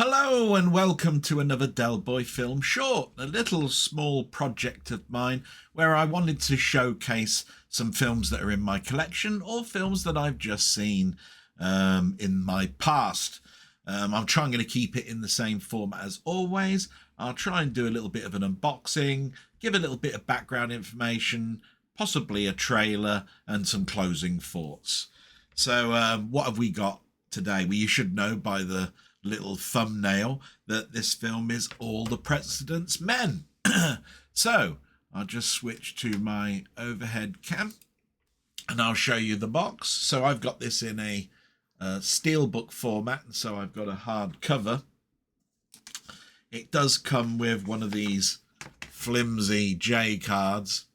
Hello and welcome to another Delboy film short, a little small project of mine where I wanted to showcase some films that are in my collection or films that I've just seen in my past. I'm trying to keep it in the same format as always. I'll try and do a little bit of an unboxing, give a little bit of background information, possibly a trailer and some closing thoughts. So what have we got today? Well, you should know by the little thumbnail that this film is All the President's Men. So I'll just switch to my overhead cam and I'll show you the box. So I've got this in a steelbook format, and so I've got a hard cover. It does come with one of these flimsy J cards,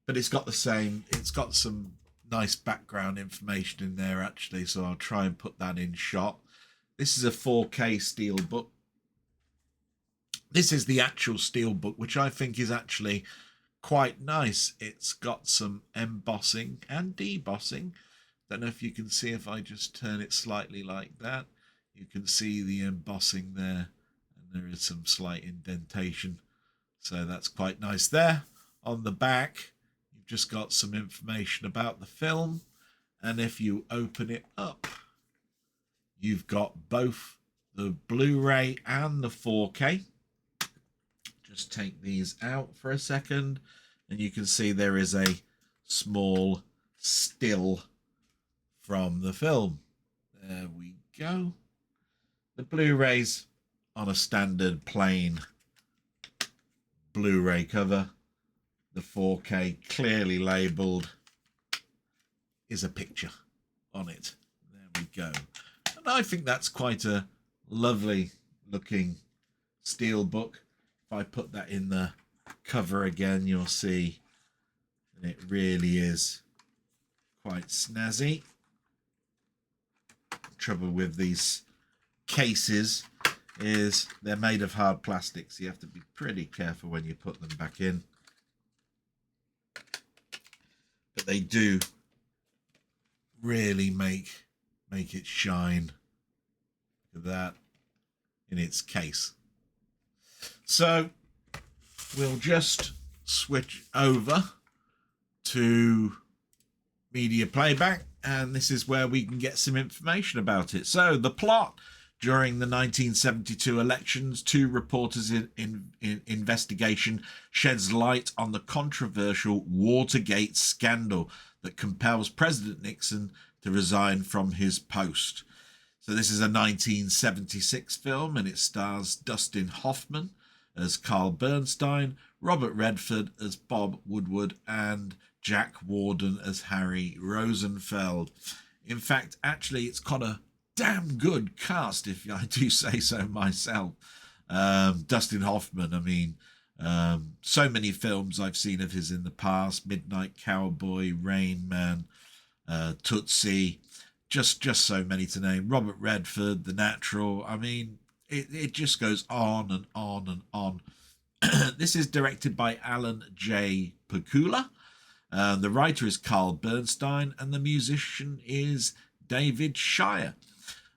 but it's got some nice background information in there actually, so I'll try and put that in shot. This is a 4K steelbook. This is the actual steelbook, which I think is actually quite nice. It's got some embossing and debossing. Don't know if you can see, if I just turn it slightly like that, you can see the embossing there, and there is some slight indentation. So that's quite nice there. On the back, you've just got some information about the film. And if you open it up, you've got both the Blu-ray and the 4K. Just take these out for a second, and you can see there is a small still from the film. There we go. The Blu-ray's on a standard plain Blu-ray cover. The 4K, clearly labelled, is a picture on it. There we go. And I think that's quite a lovely looking steelbook. If I put that in the cover again, you'll see that it really is quite snazzy. The trouble with these cases is they're made of hard plastic, so you have to be pretty careful when you put them back in. But they do really make it shine. Look at that in its case. So we'll just switch over to media playback, and this is where we can get some information about it. So the plot: during the 1972 elections, two reporters in investigation sheds light on the controversial Watergate scandal that compels President Nixon to resign from his post. So this is a 1976 film, and it stars Dustin Hoffman as Carl Bernstein, Robert Redford as Bob Woodward, and Jack Warden as Harry Rosenfeld. In fact, actually, it's got a damn good cast, if I do say so myself. Dustin Hoffman, I mean, so many films I've seen of his in the past: Midnight Cowboy, Rain Man, Tootsie, just so many to name. Robert Redford, The Natural. I mean, it just goes on and on and on. This is directed by Alan J. Pakula. The writer is Carl Bernstein, and the musician is David Shire.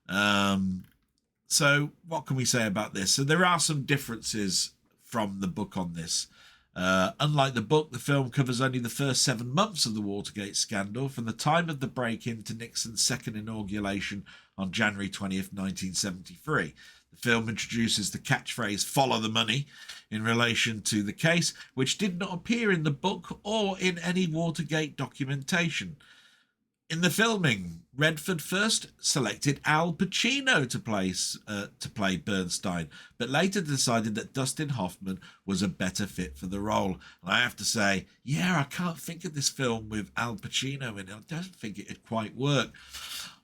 So what can we say about this? So there are some differences from the book on this. Unlike the book, the film covers only the first 7 months of the Watergate scandal, from the time of the break-in to Nixon's second inauguration on January 20th, 1973. The film introduces the catchphrase "follow the money" in relation to the case, which did not appear in the book or in any Watergate documentation. In the filming, Redford first selected Al Pacino to play Bernstein, but later decided that Dustin Hoffman was a better fit for the role. And I have to say, yeah, I can't think of this film with Al Pacino in it. I don't think it'd quite work.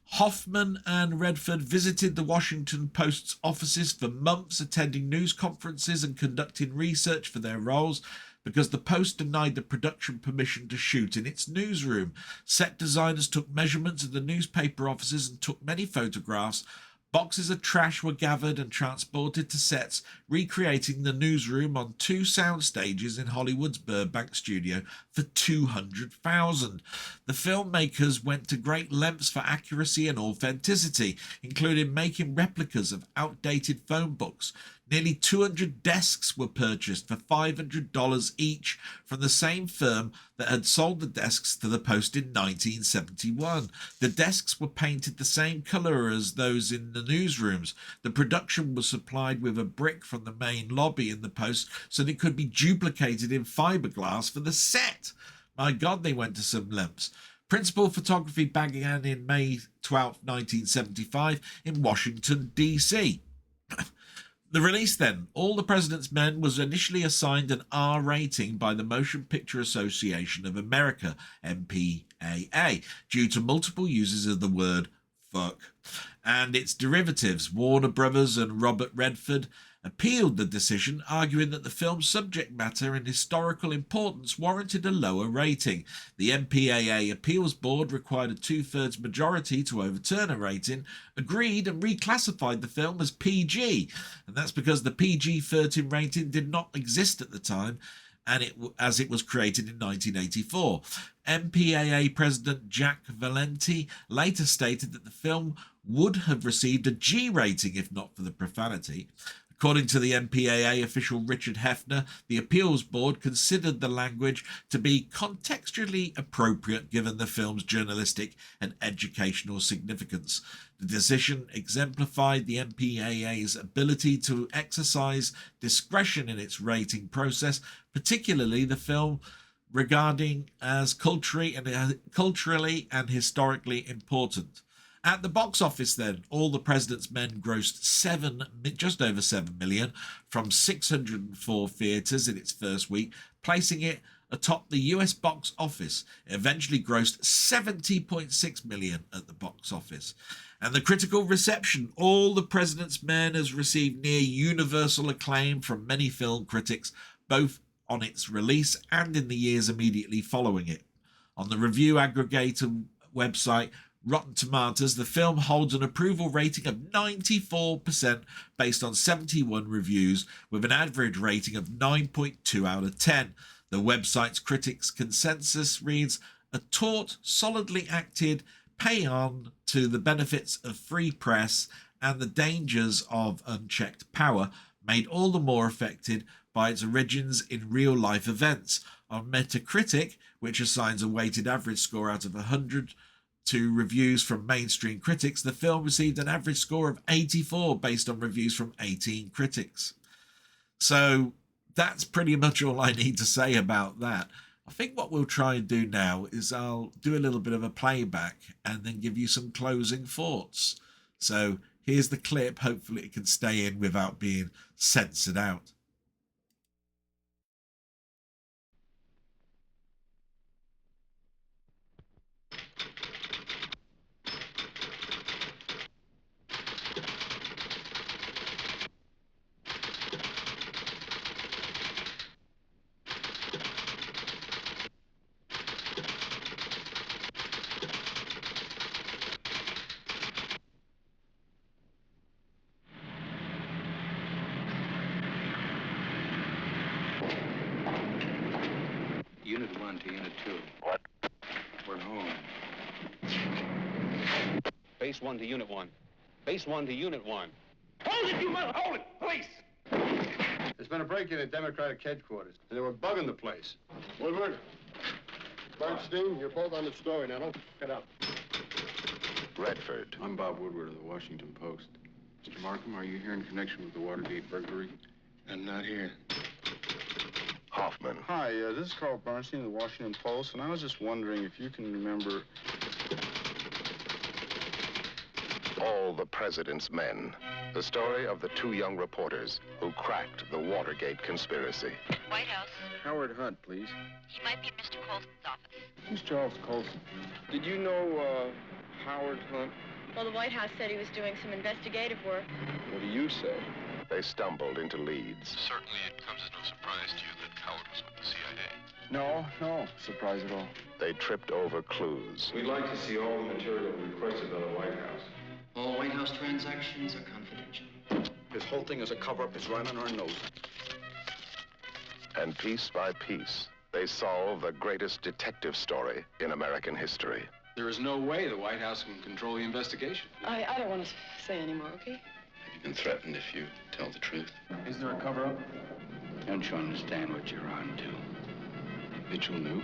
Hoffman and Redford visited the Washington Post's offices for months, attending news conferences and conducting research for their roles, because the Post denied the production permission to shoot in its newsroom. Set designers took measurements of the newspaper offices and took many photographs, Boxes of trash were gathered and transported to sets, recreating the newsroom on 2 sound stages in Hollywood's Burbank studio for $200,000. The filmmakers went to great lengths for accuracy and authenticity, including making replicas of outdated phone books. Nearly 200 desks were purchased for $500 each from the same firm that had sold the desks to the Post in 1971. The desks were painted the same colour as those in the newsrooms. The production was supplied with a brick from the main lobby in the Post so that it could be duplicated in fiberglass for the set. My God, they went to some lengths. Principal photography began in May 12, 1975 in Washington, D.C. The release then, All the President's Men was initially assigned an R rating by the Motion Picture Association of America, MPAA, due to multiple uses of the word fuck. And its derivatives, Warner Brothers and Robert Redford, appealed the decision, arguing that the film's subject matter and historical importance warranted a lower rating. The MPAA Appeals Board required a 2/3 majority to overturn a rating, agreed and reclassified the film as PG, and that's because the PG-13 rating did not exist at the time, and as it was created in 1984. MPAA President Jack Valenti later stated that the film would have received a G rating if not for the profanity. According to the MPAA official Richard Hefner, the appeals board considered the language to be contextually appropriate given the film's journalistic and educational significance. The decision exemplified the MPAA's ability to exercise discretion in its rating process, particularly the film regarding as culturally and historically important. At the box office then, All the President's Men grossed just over 7 million from 604 theatres in its first week, placing it atop the US box office. It eventually grossed 70.6 million at the box office. And the critical reception, All the President's Men has received near universal acclaim from many film critics, both on its release and in the years immediately following it. On the review aggregator website Rotten Tomatoes, the film holds an approval rating of 94% based on 71 reviews, with an average rating of 9.2 out of 10. The website's critics' consensus reads, "A taut, solidly acted paean to the benefits of free press and the dangers of unchecked power, made all the more affected by its origins in real-life events." On Metacritic, which assigns a weighted average score out of 100 to reviews from mainstream critics, the film received an average score of 84 based on reviews from 18 critics. So that's pretty much all I need to say about that. I think what we'll try and do now is I'll do a little bit of a playback and then give you some closing thoughts. So here's the clip. Hopefully it can stay in without being censored out. Unit 1 to Unit 2. What? We're home. Base 1 to Unit 1. Base 1 to Unit 1. Hold it, you mother! Hold it! Police! There's been a break-in at Democratic headquarters, and they were bugging the place. Woodward, Bernstein, you're both on the story now. Don't get up. Redford. I'm Bob Woodward of the Washington Post. Mr. Markham, are you here in connection with the Watergate burglary? I'm not here. Hoffman. Hi, this is Carl Bernstein of the Washington Post, and I was just wondering if you can remember... All the President's Men. The story of the 2 young reporters who cracked the Watergate conspiracy. White House. Howard Hunt, please. He might be in Mr. Colson's office. Who's Charles Colson? Did you know, Howard Hunt? Well, the White House said he was doing some investigative work. What do you say? They stumbled into leads. Certainly it comes as no surprise to you that Howard was with the CIA. No surprise at all. They tripped over clues. We'd like to see all the material requested by the White House. All White House transactions are confidential. This whole thing is a cover-up. It's right on our nose. And piece by piece, they solve the greatest detective story in American history. There is no way the White House can control the investigation. I don't want to say anymore, okay? Have you been threatened if you tell the truth? Is there a cover-up? Don't you understand what you're on to? Mitchell knew.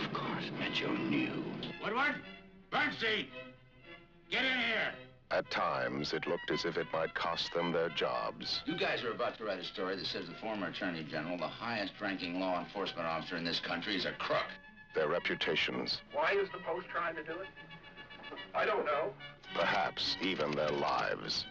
Of course, Mitchell knew. Woodward? Bernstein! Get in here! At times, it looked as if it might cost them their jobs. You guys are about to write a story that says the former Attorney General, the highest-ranking law enforcement officer in this country, is a crook. Their reputations. Why is the Post trying to do it? I don't know. Perhaps even their lives.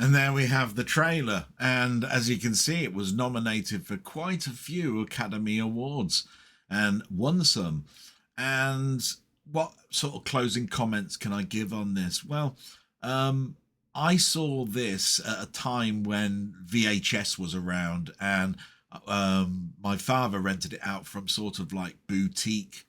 And there we have the trailer, and as you can see, it was nominated for quite a few Academy Awards and won some. And what sort of closing comments can I give on this? Well, I saw this at a time when VHS was around, and my father rented it out from sort of like boutique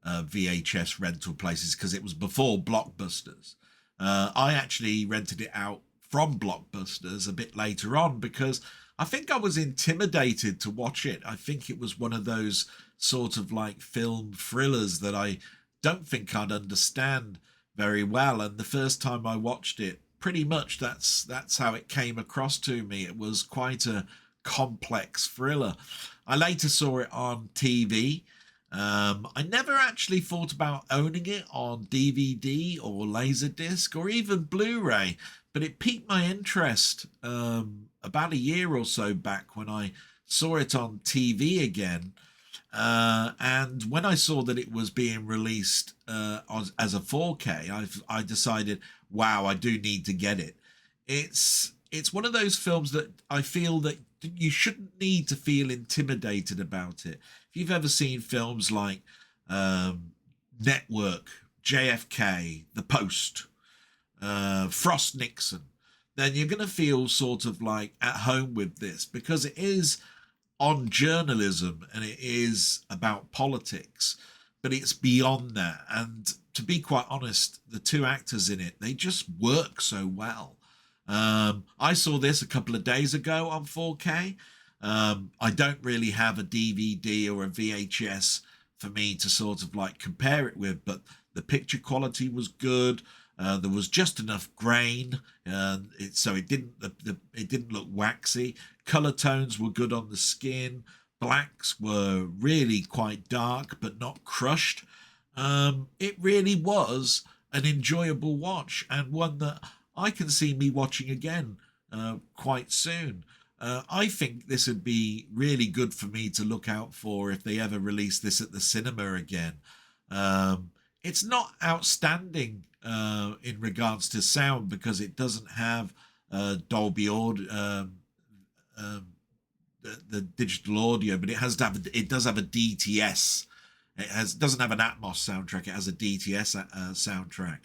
VHS rental places because it was before Blockbusters. I actually rented it out from Blockbusters a bit later on because I think I was intimidated to watch it. I think it was one of those sort of like film thrillers that I don't think I'd understand very well. And the first time I watched it, pretty much that's how it came across to me. It was quite a complex thriller. I later saw it on TV. I never actually thought about owning it on DVD or Laserdisc or even Blu-ray, but it piqued my interest about a year or so back when I saw it on TV again. And when I saw that it was being released as a 4K, I decided, wow, I do need to get it. It's one of those films that I feel that you shouldn't need to feel intimidated about it. If you've ever seen films like Network, JFK, The Post, Frost Nixon, then you're going to feel sort of like at home with this because it is on journalism and it is about politics, but it's beyond that. And to be quite honest, the two actors in it, they just work so well. I saw this a couple of days ago on 4K. I don't really have a DVD or a VHS for me to sort of like compare it with, but the picture quality was good. There was just enough grain, so it didn't look waxy. Color tones were good on the skin. Blacks were really quite dark, but not crushed. It really was an enjoyable watch and one that I can see me watching again quite soon. I think this would be really good for me to look out for if they ever release this at the cinema again. It's not outstanding in regards to sound because it doesn't have Dolby audio, the digital audio, but it does have a DTS. Doesn't have an Atmos soundtrack. It has a DTS soundtrack.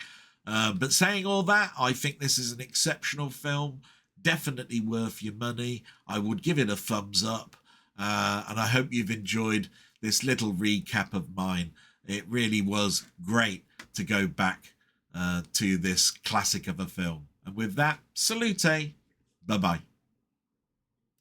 But saying all that, I think this is an exceptional film. Definitely worth your money. I would give it a thumbs up. And I hope you've enjoyed this little recap of mine. It really was great to go back to this classic of a film. And with that, salute. Bye-bye.